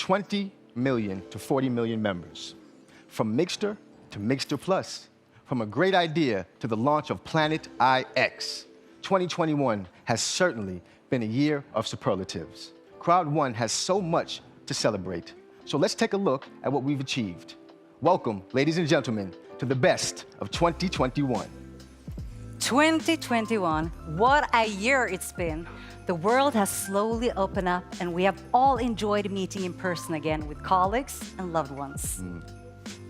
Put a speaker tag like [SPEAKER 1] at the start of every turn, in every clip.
[SPEAKER 1] 20 million to 40 million members. From Mixter to Mixter Plus. From a great idea to the launch of Planet IX. 2021 has certainly been a year of superlatives. Crowd1 has so much to celebrate. So let's take a look at what we've achieved. Welcome, ladies and gentlemen, to the best of 2021.
[SPEAKER 2] 2021, what a year it's been. The world has slowly opened up and we have all enjoyed meeting in person again with colleagues and loved ones.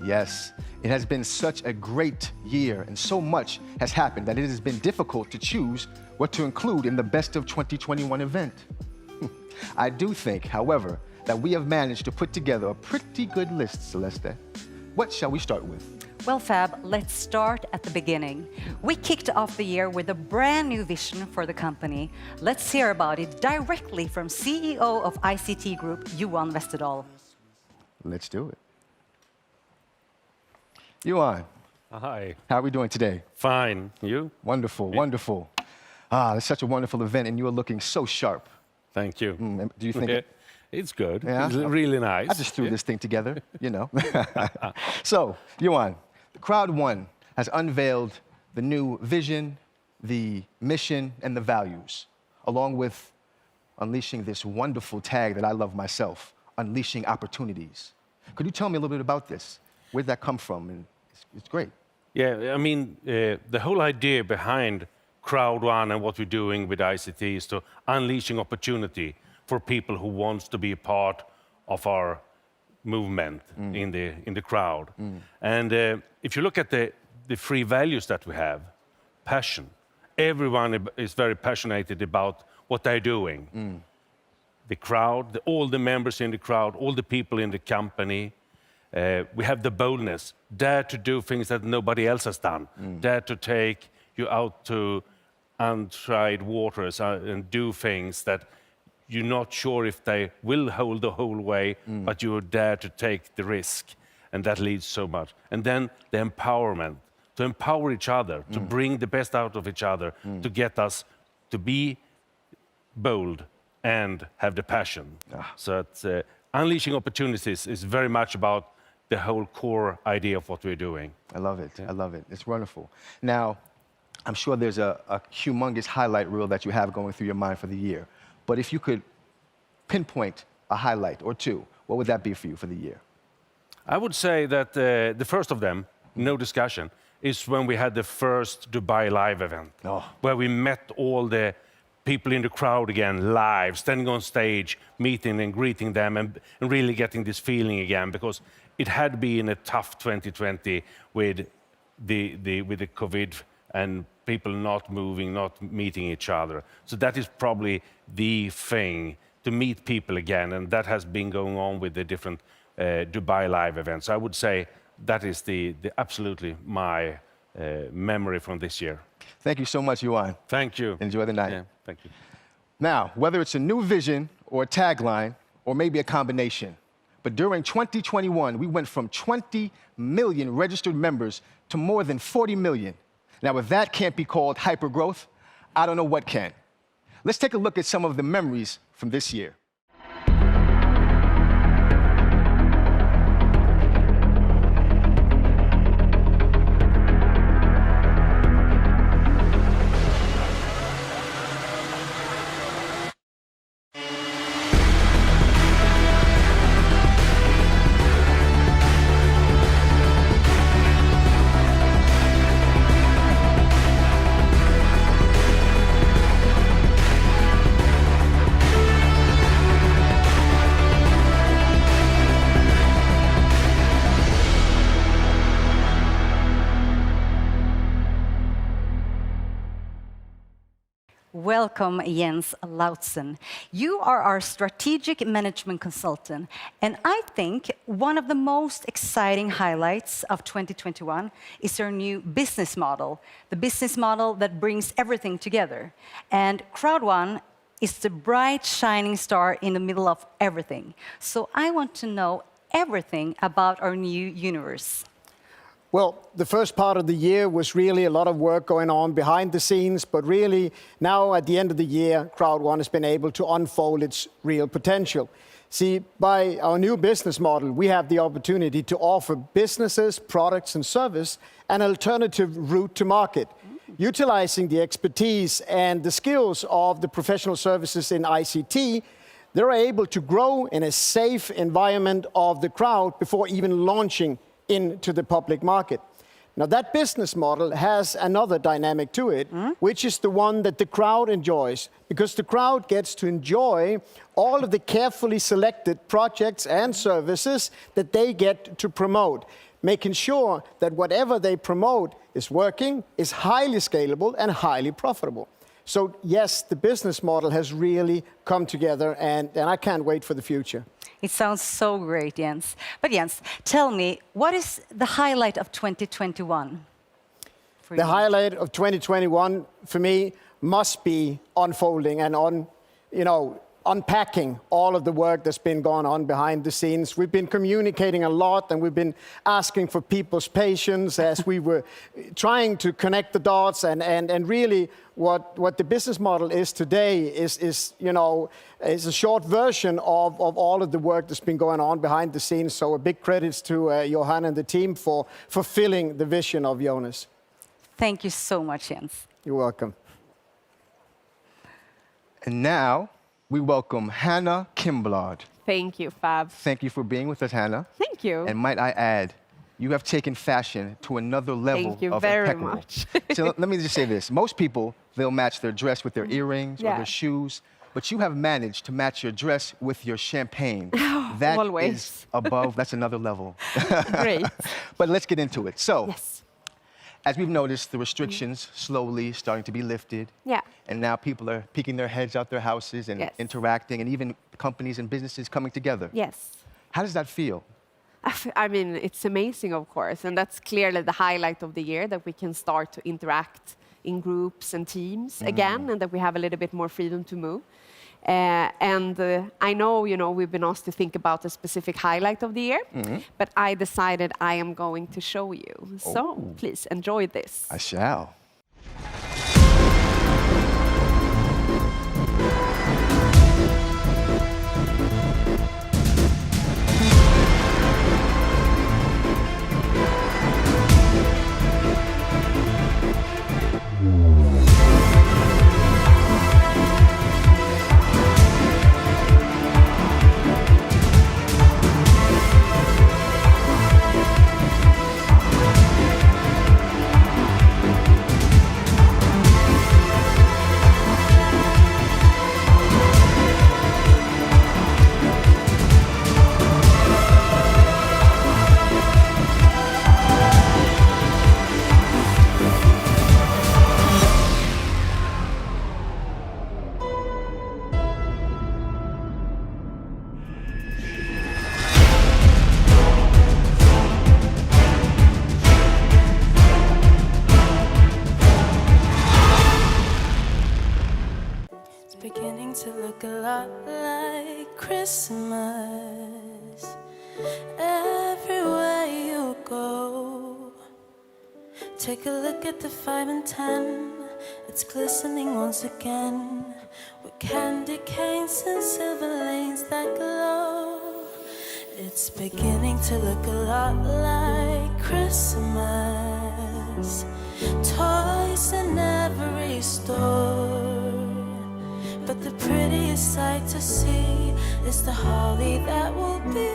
[SPEAKER 1] Yes, it has been such a great year and so much has happened that it has been difficult to choose what to include in the best of 2021 event. I do think, however, that we have managed to put together a pretty good list, Celeste. What shall we start with?
[SPEAKER 2] Well, Fab, let's start at the beginning. We kicked off the year with a brand new vision for the company. Let's hear about it directly from CEO of ICT Group, Johan Westerdahl.
[SPEAKER 1] Let's do it. Johan.
[SPEAKER 3] Hi.
[SPEAKER 1] How are we doing today?
[SPEAKER 3] Fine. You?
[SPEAKER 1] Wonderful, wonderful. It's such a wonderful event and you are looking so sharp.
[SPEAKER 3] Thank you.
[SPEAKER 1] Do you think
[SPEAKER 3] it's good?
[SPEAKER 1] Yeah?
[SPEAKER 3] It's really nice.
[SPEAKER 1] I just threw this thing together, you know. So, Johan, Crowd1 has unveiled the new vision, the mission, and the values, along with unleashing this wonderful tag that I love myself, unleashing opportunities. Could you tell me a little bit about this? Where'd that come from? And it's great.
[SPEAKER 3] Yeah, I mean, the whole idea behind Crowd1 and what we're doing with ICT is to unleashing opportunity for people who wants to be a part of our movement in the crowd. And if you look at the three values that we have, passion. Everyone is very passionate about what they're doing. The crowd, all the members in the crowd, all the people in the company. We have the boldness, dare to do things that nobody else has done, dare to take you out to untried waters and do things that you're not sure if they will hold the whole way, but you dare to take the risk, and that leads so much. And then the empowerment, to empower each other, to bring the best out of each other, to get us to be bold and have the passion. So it's, unleashing opportunities is very much about the whole core idea of what we're doing.
[SPEAKER 1] I love it. I love it. It's wonderful. Now, I'm sure there's a humongous highlight reel that you have going through your mind for the year. But if you could pinpoint a highlight or two, what would that be for you for the year?
[SPEAKER 3] I would say that the first of them, no discussion, is when we had the first Dubai Live event, where we met all the people in the crowd again, live, standing on stage, meeting and greeting them, and really getting this feeling again, because it had been a tough 2020 with the COVID and people not moving, not meeting each other. So that is probably the thing, to meet people again, and that has been going on with the different Dubai Live events. So I would say that is the absolutely my memory from this year.
[SPEAKER 1] Thank you so much, Johan.
[SPEAKER 3] Thank you.
[SPEAKER 1] Enjoy the night.
[SPEAKER 3] Yeah, thank you.
[SPEAKER 1] Now, whether it's a new vision or a tagline, or maybe a combination, but during 2021, we went from 20 million registered members to more than 40 million. Now, if that can't be called hypergrowth, I don't know what can. Let's take a look at some of the memories from this year.
[SPEAKER 2] Welcome, Jens Lautzen. You are our strategic management consultant, and I think one of the most exciting highlights of 2021 is our new business model, the business model that brings everything together. And Crowd1 is the bright, shining star in the middle of everything. So I want to know everything about our new universe.
[SPEAKER 4] Well, the first part of the year was really a lot of work going on behind the scenes, but really now at the end of the year, Crowd1 has been able to unfold its real potential. See, by our new business model, we have the opportunity to offer businesses, products, and service an alternative route to market, utilizing the expertise and the skills of the professional services in ICT. They're able to grow in a safe environment of the crowd before even launching into the public market. Now, that business model has another dynamic to it, which is the one that the crowd enjoys, because the crowd gets to enjoy all of the carefully selected projects and services that they get to promote, making sure that whatever they promote is working, is highly scalable, and highly profitable. So yes, the business model has really come together, and I can't wait for the future.
[SPEAKER 2] It sounds so great, Jens. But Jens, tell me, what is the highlight of 2021 for you?
[SPEAKER 4] The highlight of 2021 for me must be unfolding and unpacking all of the work that's been going on behind the scenes. We've been communicating a lot, and we've been asking for people's patience as we were trying to connect the dots, and really what the business model is today is a short version of all of the work that's been going on behind the scenes. So a big credits to Johan and the team for fulfilling the vision of Jonas.
[SPEAKER 2] Thank you so much, Jens.
[SPEAKER 4] You're welcome.
[SPEAKER 1] And now we welcome Hannah Kimblad.
[SPEAKER 5] Thank you, Fab.
[SPEAKER 1] Thank you for being with us, Hannah.
[SPEAKER 5] Thank you.
[SPEAKER 1] And might I add, you have taken fashion to another level
[SPEAKER 5] Thank you
[SPEAKER 1] of
[SPEAKER 5] very
[SPEAKER 1] impeccable.
[SPEAKER 5] much.
[SPEAKER 1] So let me just say this. Most people, they'll match their dress with their earrings or
[SPEAKER 5] Yeah.
[SPEAKER 1] their shoes, but you have managed to match your dress with your champagne. That
[SPEAKER 5] Always.
[SPEAKER 1] is above, that's another level.
[SPEAKER 5] Great.
[SPEAKER 1] But let's get into it. So,
[SPEAKER 5] Yes.
[SPEAKER 1] as we've noticed, the restrictions slowly starting to be lifted.
[SPEAKER 5] Yeah.
[SPEAKER 1] And now people are peeking their heads out their houses and
[SPEAKER 5] Yes.
[SPEAKER 1] interacting, and even companies and businesses coming together.
[SPEAKER 5] Yes.
[SPEAKER 1] How does that feel?
[SPEAKER 5] I mean, it's amazing, of course, and that's clearly the highlight of the year, that we can start to interact in groups and teams again, and that we have a little bit more freedom to move. I know, we've been asked to think about a specific highlight of the year, but I decided I am going to show you. So please enjoy this.
[SPEAKER 1] I shall.
[SPEAKER 6] Beginning to look a lot like Christmas. Everywhere you go, take a look at the 5 and 10. It's glistening once again with candy canes and silver lanes that glow. It's beginning to look a lot like Christmas. Toys in every store, but the prettiest sight to see is the holly that will be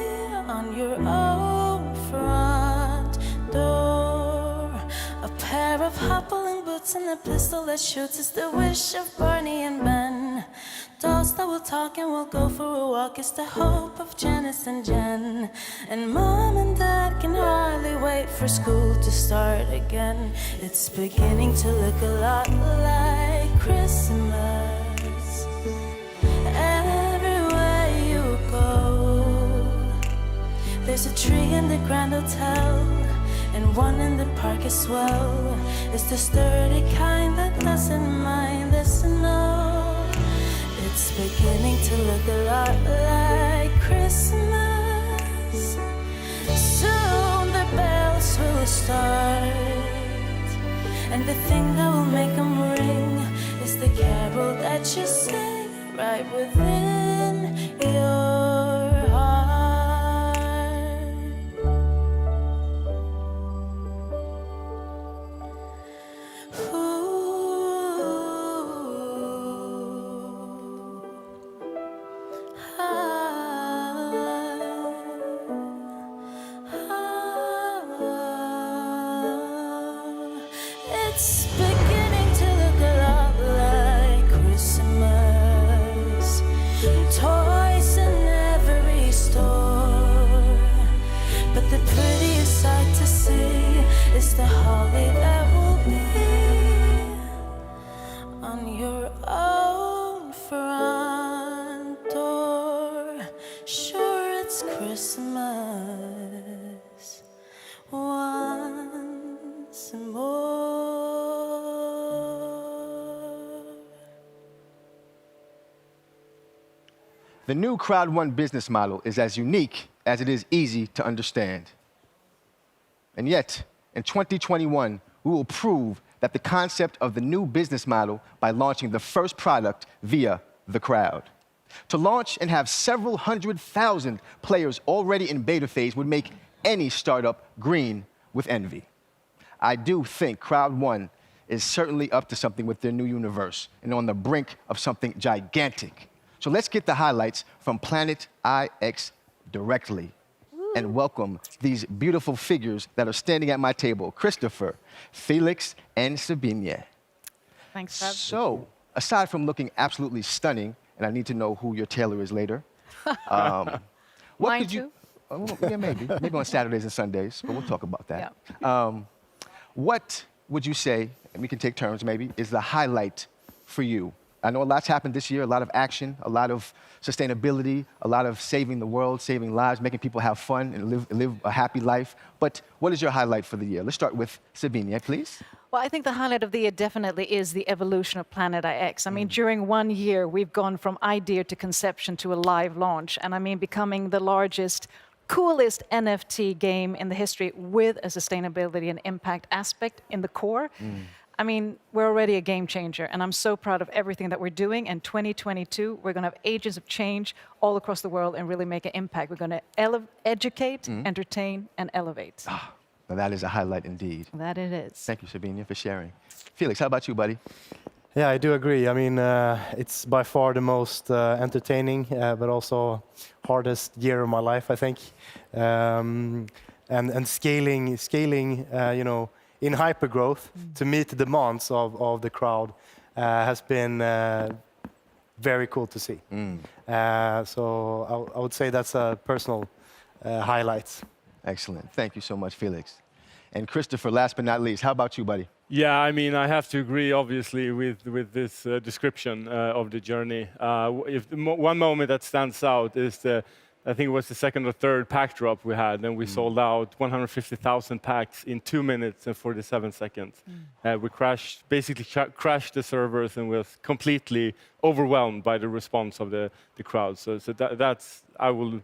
[SPEAKER 6] on your own front door. A pair of hoppling boots and a pistol that shoots is the wish of Barney and Ben. Dolls that will talk and will go for a walk is the hope of Janice and Jen. And Mom and Dad can hardly wait for school to start again. It's beginning to look a lot like Christmas. Everywhere you go, there's a tree in the Grand Hotel and one in the park as well. It's the sturdy kind that doesn't mind the snow. It's beginning to look a lot like Christmas. Soon the bells will start, and the thing that will make them ring is the carol that you sing right within your It's beginning to look a lot like Christmas. Toys in every store, but the prettiest sight to see is the holly that will be on your own front door. Sure, it's Christmas once more.
[SPEAKER 1] The new Crowd1 business model is as unique as it is easy to understand. And yet, in 2021, we will prove that the concept of the new business model by launching the first product via the crowd. To launch and have several 100,000 players already in beta phase would make any startup green with envy. I do think Crowd1 is certainly up to something with their new universe and on the brink of something gigantic. So let's get the highlights from Planet IX directly and welcome these beautiful figures that are standing at my table, Christopher, Felix, and Sabine.
[SPEAKER 7] Thanks, Fab.
[SPEAKER 1] So, aside from looking absolutely stunning, and I need to know who your tailor is later, what
[SPEAKER 7] Mine
[SPEAKER 1] could you...
[SPEAKER 7] too?
[SPEAKER 1] Well, yeah, maybe on Saturdays and Sundays, but we'll talk about that.
[SPEAKER 7] Yeah.
[SPEAKER 1] What would you say, and we can take turns maybe, is the highlight for you? I know a lot's happened this year, a lot of action, a lot of sustainability, a lot of saving the world, saving lives, making people have fun and live a happy life. But what is your highlight for the year? Let's start with Sabine, please.
[SPEAKER 7] Well, I think the highlight of the year definitely is the evolution of Planet IX. I mean, during 1 year, we've gone from idea to conception to a live launch. And I mean, becoming the largest, coolest NFT game in the history with a sustainability and impact aspect in the core. I mean, we're already a game changer, and I'm so proud of everything that we're doing. In 2022, we're going to have agents of change all across the world and really make an impact. We're going to educate, entertain, and elevate.
[SPEAKER 1] Now that is a highlight indeed.
[SPEAKER 7] That it is.
[SPEAKER 1] Thank you, Sabine, for sharing. Felix, how about you, buddy?
[SPEAKER 8] Yeah, I do agree. I mean, it's by far the most entertaining, but also hardest year of my life, I think. And scaling, you know, in hypergrowth to meet the demands of the crowd has been very cool to see. So I would say that's a personal highlight.
[SPEAKER 1] Excellent. Thank you so much, Felix. And Christopher, last but not least, how about you, buddy?
[SPEAKER 9] Yeah, I mean, I have to agree, obviously, with this description of the journey. One moment that stands out is I think it was the second or third pack drop we had, and we sold out 150,000 packs in 2 minutes and 47 seconds. We basically crashed the servers and was completely overwhelmed by the response of the crowd. So that's, I will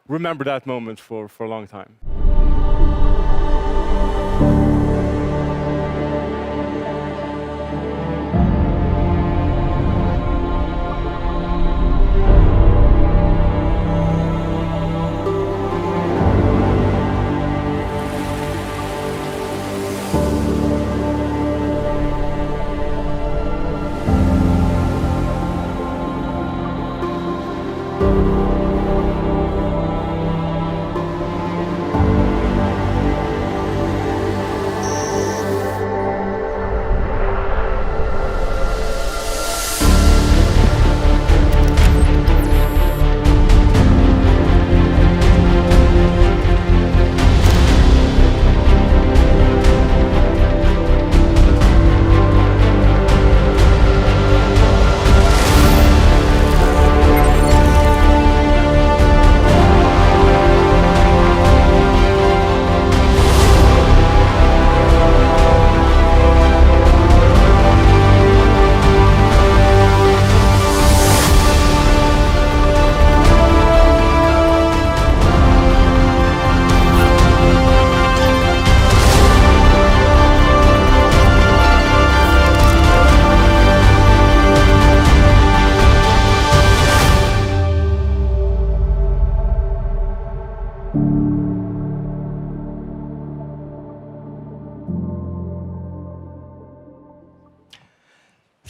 [SPEAKER 9] remember that moment for a long time.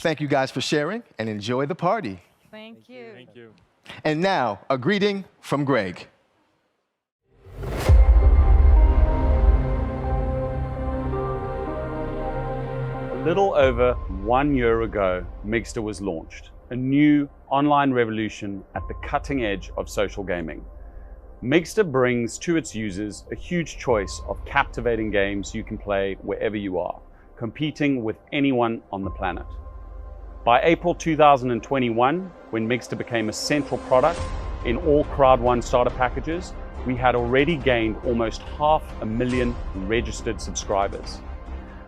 [SPEAKER 1] Thank you guys for sharing and enjoy the party.
[SPEAKER 7] Thank you.
[SPEAKER 9] Thank you.
[SPEAKER 1] And now, a greeting from Greg.
[SPEAKER 10] little over 1 year ago, Mixter was launched, a new online revolution at the cutting edge of social gaming. Mixter brings to its users a huge choice of captivating games you can play wherever you are, competing with anyone on the planet. By April 2021, when Mixter became a central product in all Crowd1 starter packages, we had already gained almost 500,000 registered subscribers.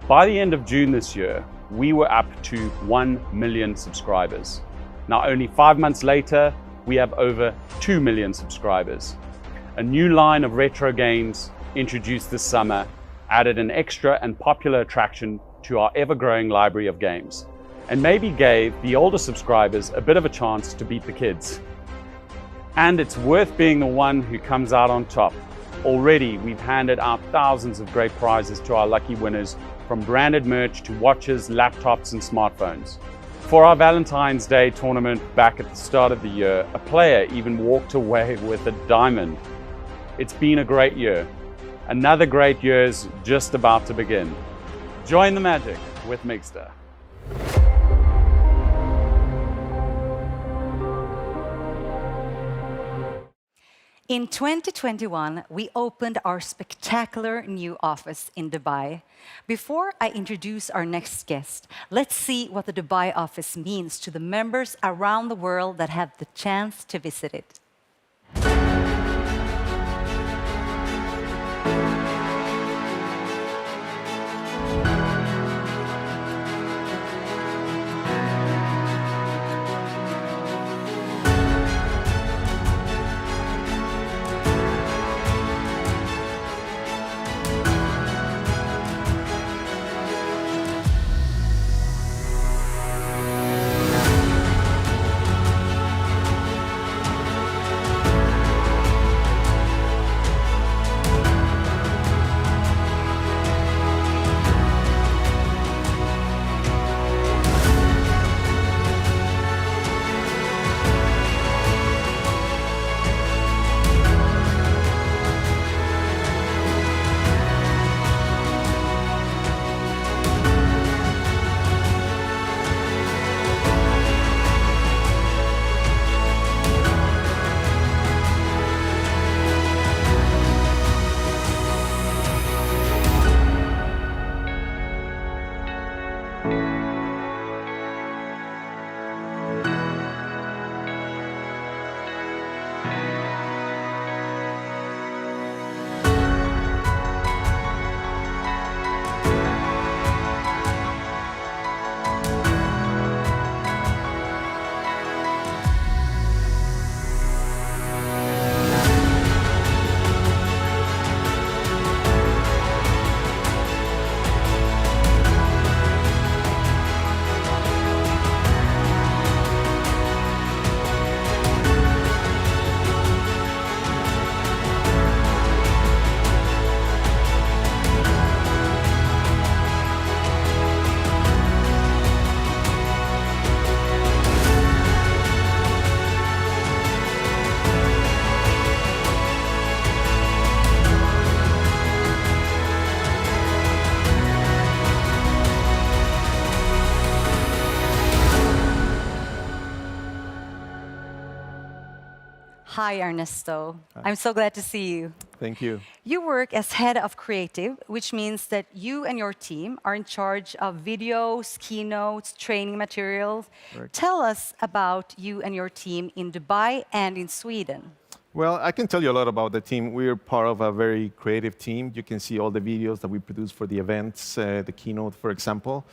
[SPEAKER 10] By the end of June this year, we were up to 1 million subscribers. Now, only 5 months later, we have over 2 million subscribers. A new line of retro games introduced this summer added an extra and popular attraction to our ever-growing library of games, and maybe gave the older subscribers a bit of a chance to beat the kids. And it's worth being the one who comes out on top. Already, we've handed out thousands of great prizes to our lucky winners, from branded merch to watches, laptops, and smartphones. For our Valentine's Day tournament back at the start of the year, a player even walked away with a diamond. It's been a great year. Another great year's just about to begin. Join the magic with Mixter.
[SPEAKER 2] In 2021, we opened our spectacular new office in Dubai. Before I introduce our next guest, let's see what the Dubai office means to the members around the world that have the chance to visit it. Hi, Ernesto. I'm so glad to see you.
[SPEAKER 1] Thank you.
[SPEAKER 2] You work as head of creative, which means that you and your team are in charge of videos, keynotes, training materials.
[SPEAKER 1] Right.
[SPEAKER 2] Tell us about you and your team in Dubai and in Sweden.
[SPEAKER 1] Well, I can tell you a lot about the team. We're part of a very creative team. You can see all the videos that we produce for the events, the keynote, for example.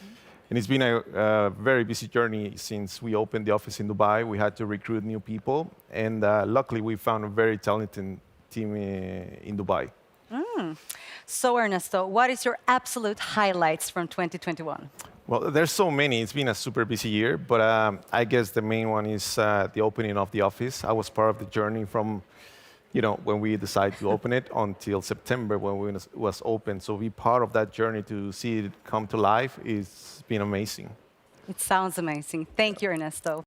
[SPEAKER 1] And it's been a very busy journey since we opened the office in Dubai. We had to recruit new people. And luckily, we found a very talented team in Dubai.
[SPEAKER 2] So, Ernesto, what is your absolute highlights from 2021?
[SPEAKER 1] Well, there's so many. It's been a super busy year, but I guess the main one is the opening of the office. I was part of the journey from, when we decided to open it until September when it was open. So be part of that journey to see it come to life is been amazing.
[SPEAKER 2] It sounds amazing. Thank you, Ernesto.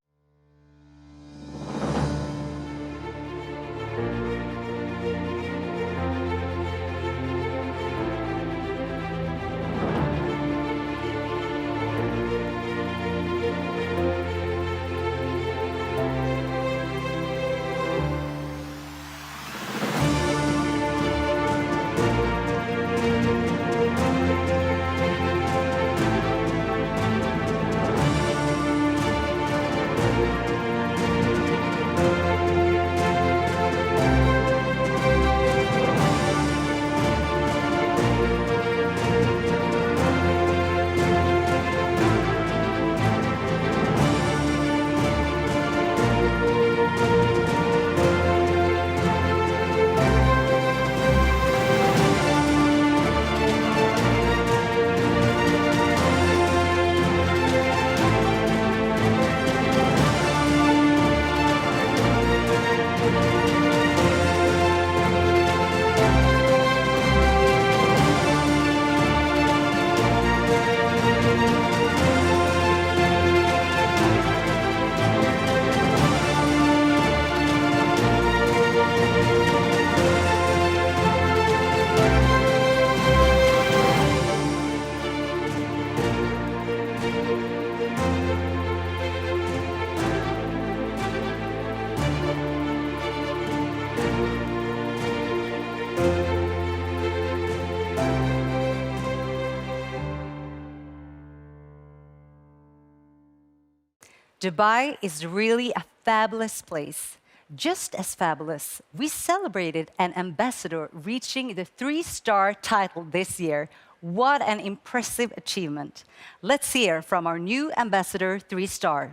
[SPEAKER 2] Dubai is really a fabulous place. Just as fabulous, we celebrated an ambassador reaching the 3-star title this year. What an impressive achievement. Let's hear from our new ambassador 3-star.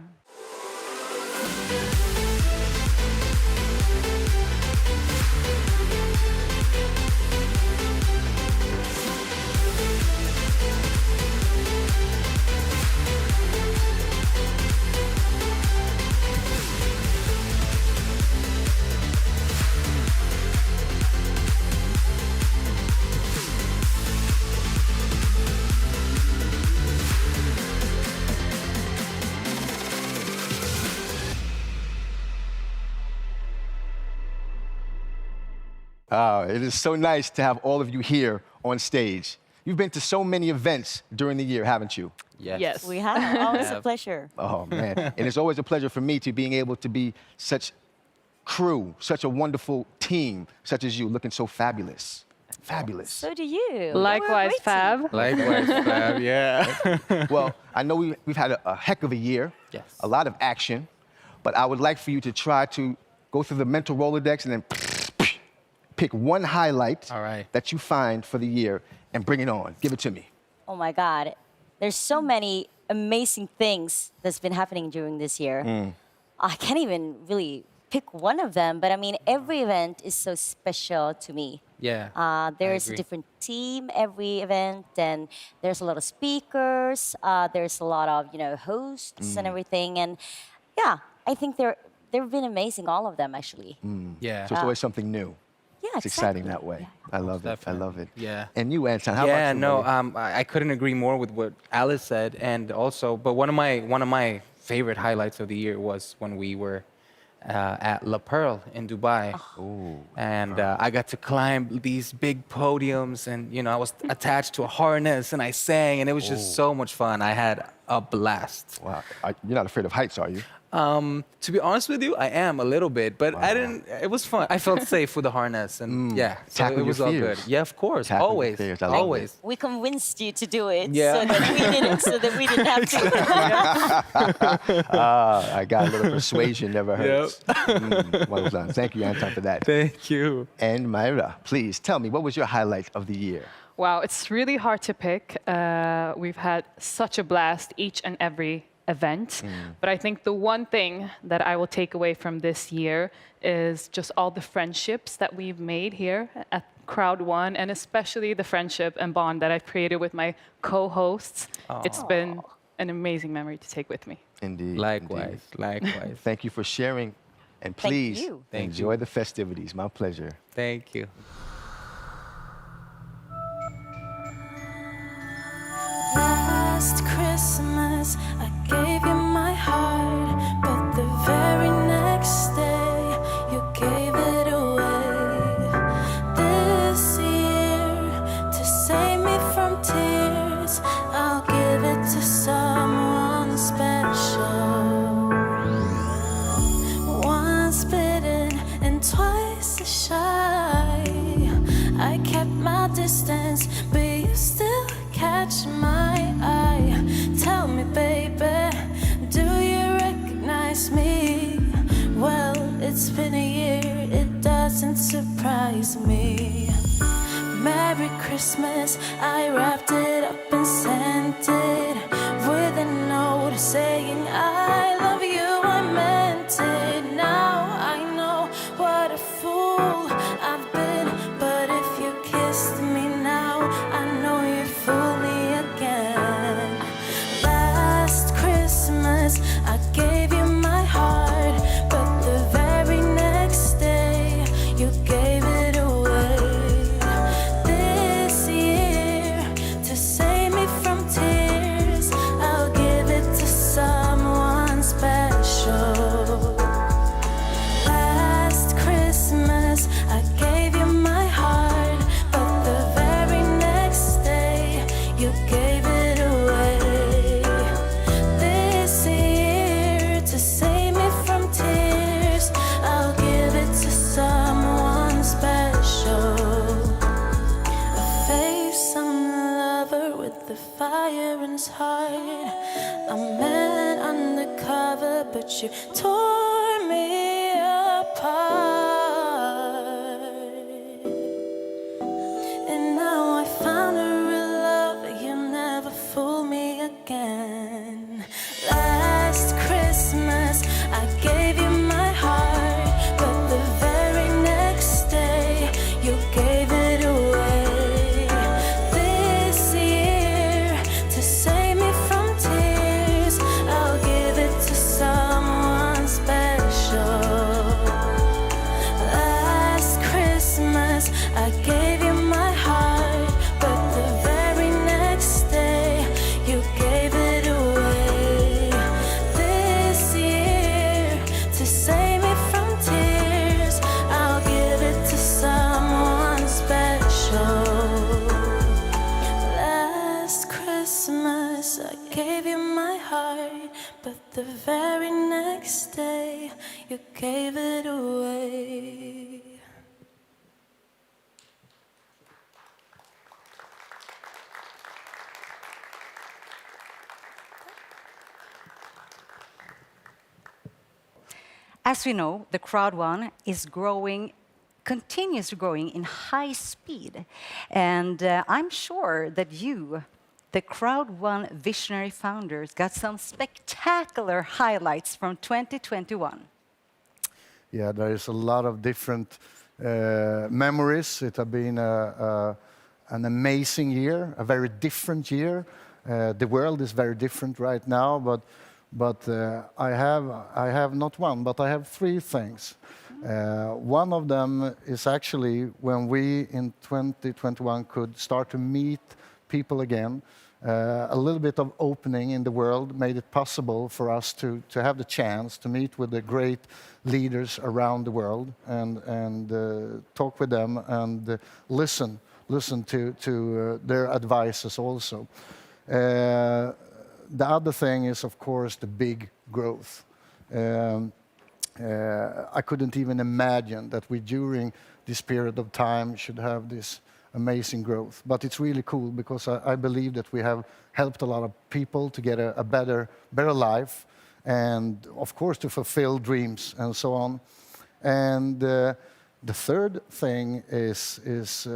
[SPEAKER 1] It is so nice to have all of you here on stage. You've been to so many events during the year, haven't you?
[SPEAKER 11] Yes.
[SPEAKER 12] We have. Always a pleasure.
[SPEAKER 1] Oh, man. And it's always a pleasure for me to being able to be such crew, such a wonderful team, such as you, looking so fabulous. Fabulous.
[SPEAKER 12] So do you.
[SPEAKER 11] Likewise, Fab.
[SPEAKER 13] Likewise, Fab, yeah.
[SPEAKER 1] Well, I know we've had a heck of a year.
[SPEAKER 13] Yes.
[SPEAKER 1] A lot of action. But I would like for you to try to go through the mental Rolodex and then pick one highlight
[SPEAKER 13] All right.
[SPEAKER 1] that you find for the year and bring it on. Give it to me.
[SPEAKER 12] Oh my God. There's so many amazing things that's been happening during this year. I can't even really pick one of them, but I mean, every event is so special to me.
[SPEAKER 13] Yeah.
[SPEAKER 12] There's a
[SPEAKER 13] agree.
[SPEAKER 12] different team every event, and there's a lot of speakers. There's a lot of hosts and everything, and yeah, I think they've been amazing, all of them actually.
[SPEAKER 13] Yeah.
[SPEAKER 1] So it's always something new.
[SPEAKER 12] Yeah,
[SPEAKER 1] It's exciting that way.
[SPEAKER 12] Yeah.
[SPEAKER 1] I love it. I
[SPEAKER 13] definitely.
[SPEAKER 1] love it.
[SPEAKER 13] Yeah.
[SPEAKER 1] And you, Anton, how
[SPEAKER 13] Yeah,
[SPEAKER 1] about you?
[SPEAKER 13] no,
[SPEAKER 1] buddy?
[SPEAKER 13] I couldn't agree more with what Alice said, and also, but one of my favorite highlights of the year was when we were at La Pearl in Dubai, and I got to climb these big podiums, and I was attached to a harness, and I sang, and it was just so much fun. I had a blast.
[SPEAKER 1] Wow. You're not afraid of heights, are you?
[SPEAKER 13] To be honest with you, I am a little bit, but I didn't. It was fun. I felt safe with the harness, and yeah, so
[SPEAKER 1] Tackle
[SPEAKER 13] it was
[SPEAKER 1] your
[SPEAKER 13] all
[SPEAKER 1] fears.
[SPEAKER 13] good. Yeah, of course,
[SPEAKER 1] Tackle your
[SPEAKER 13] always,
[SPEAKER 1] fears. I love it.
[SPEAKER 13] always.
[SPEAKER 12] We convinced you to do it
[SPEAKER 13] Yeah.
[SPEAKER 12] so that we didn't have to.
[SPEAKER 1] I got a little persuasion, never hurts. Well done. Thank you, Anton, for that.
[SPEAKER 13] Thank you.
[SPEAKER 1] And Myra, please tell me, what was your highlight of the year?
[SPEAKER 11] Wow, it's really hard to pick. We've had such a blast each and every event. But I think the one thing that I will take away from this year is just all the friendships that we've made here at Crowd1, and especially the friendship and bond that I've created with my co-hosts. It's been an amazing memory to take with me.
[SPEAKER 1] Indeed.
[SPEAKER 13] Likewise,
[SPEAKER 1] indeed.
[SPEAKER 13] likewise.
[SPEAKER 1] Thank you for sharing. And
[SPEAKER 12] Thank
[SPEAKER 1] please
[SPEAKER 12] you.
[SPEAKER 1] enjoy the festivities. My pleasure.
[SPEAKER 13] Thank you.
[SPEAKER 6] Last Christmas, I gave you my heart, but the very next day, you gave it away. This year, to save me from tears, I'll give it to someone special. Once bitten and twice as shy, I kept my distance, but you still catch my eye. Tell me, baby, do you recognize me? Well, it's been a year, it doesn't surprise me. Merry Christmas, I wrapped it up and sent it with a note saying I love you, I meant it. Now I know what a fool I've been, but if you kissed me now, I know you fooled me again. Last Christmas, I gave you my heart, but the very next day, you gave it away. This year, to save me from fire in his heart. A man undercover, but you tore me apart. And now I found a real love, you'll never fool me again. Last Christmas I gave you my heart, but the very next day you gave it away. This year, to save me from tears, I'll give it to someone special. Last Christmas I gave you my heart, but the very next day you gave it away. This year, to save me from tears, I'll give it to someone special. Last Christmas I gave you my heart, but the very next day you gave it away.
[SPEAKER 2] As we know, the Crowd1 is growing, continues growing in high speed. And I'm sure that you, the Crowd1 visionary founders, got some spectacular highlights from 2021.
[SPEAKER 14] Yeah, there is a lot of different memories. It has been an amazing year, a very different year. The world is very different right now, but I have not one, but I have three things. One of them is actually when we in 2021 could start to meet people again. A little bit of opening in the world made it possible for us to have the chance to meet with the great leaders around the world and talk with them and listen to their advices also. The other thing is, of course, the big growth. I couldn't even imagine that we, during this period of time, should have this amazing growth. But it's really cool because I believe that we have helped a lot of people to get a better life and, of course, to fulfill dreams and so on. And the third thing is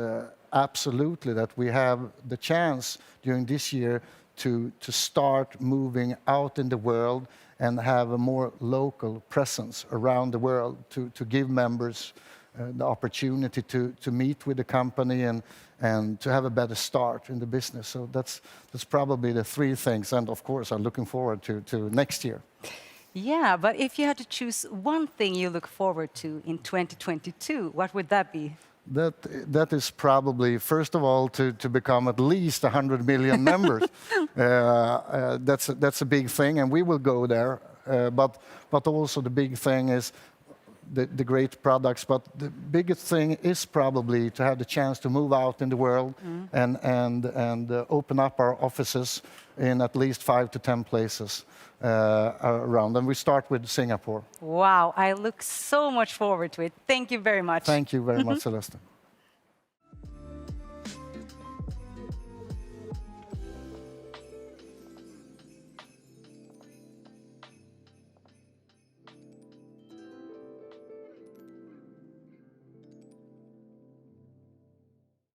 [SPEAKER 14] absolutely that we have the chance during this year to start moving out in the world and have a more local presence around the world to give members the opportunity to meet with the company and to have a better start in the business. So that's probably the three things. And of course, I'm looking forward to next year.
[SPEAKER 2] Yeah, but if you had to choose one thing you look forward to in 2022, what would that be?
[SPEAKER 14] That is probably, first of all, to become at least 100 million members. That's a big thing, and we will go there. But also the big thing is the great products. But the biggest thing is probably to have the chance to move out in the world and open up our offices in at least 5 to 10 places around. And we start with Singapore.
[SPEAKER 2] Wow, I look so much forward to it. Thank you very much.
[SPEAKER 14] Thank you very much, Celeste.